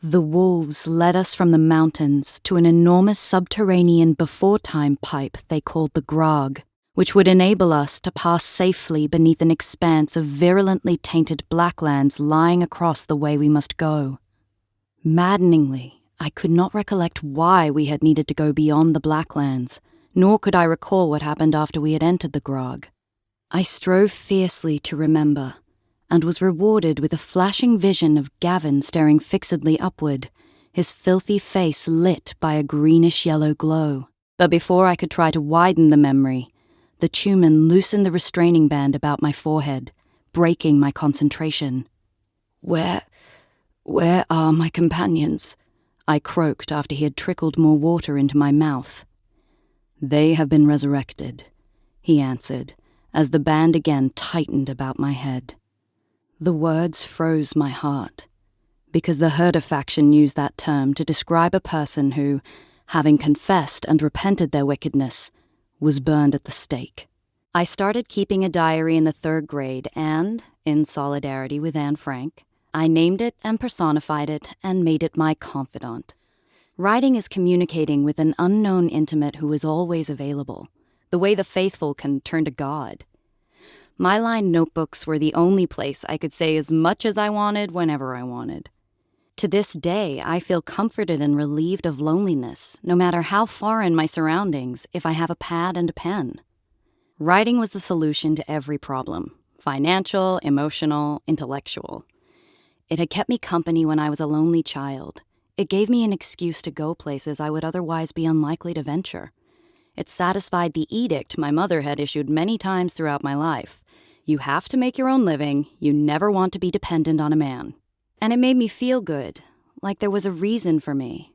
The wolves led us from the mountains to an enormous subterranean before-time pipe they called the Grog, which would enable us to pass safely beneath an expanse of virulently tainted blacklands lying across the way we must go. Maddeningly, I could not recollect why we had needed to go beyond the blacklands, nor could I recall what happened after we had entered the Grog. I strove fiercely to remember, and was rewarded with a flashing vision of Gavin staring fixedly upward, his filthy face lit by a greenish-yellow glow. But before I could try to widen the memory, the tumen loosened the restraining band about my forehead, breaking my concentration. Where are my companions?" I croaked after he had trickled more water into my mouth. "They have been resurrected," he answered, as the band again tightened about my head. The words froze my heart, because the herder faction used that term to describe a person who, having confessed and repented their wickedness, was burned at the stake. I started keeping a diary in the 3rd grade and, in solidarity with Anne Frank, I named it and personified it and made it my confidant. Writing is communicating with an unknown intimate who is always available, the way the faithful can turn to God. My lined notebooks were the only place I could say as much as I wanted whenever I wanted. To this day, I feel comforted and relieved of loneliness, no matter how foreign my surroundings, if I have a pad and a pen. Writing was the solution to every problem, financial, emotional, intellectual. It had kept me company when I was a lonely child. It gave me an excuse to go places I would otherwise be unlikely to venture. It satisfied the edict my mother had issued many times throughout my life. You have to make your own living, you never want to be dependent on a man. And it made me feel good, like there was a reason for me,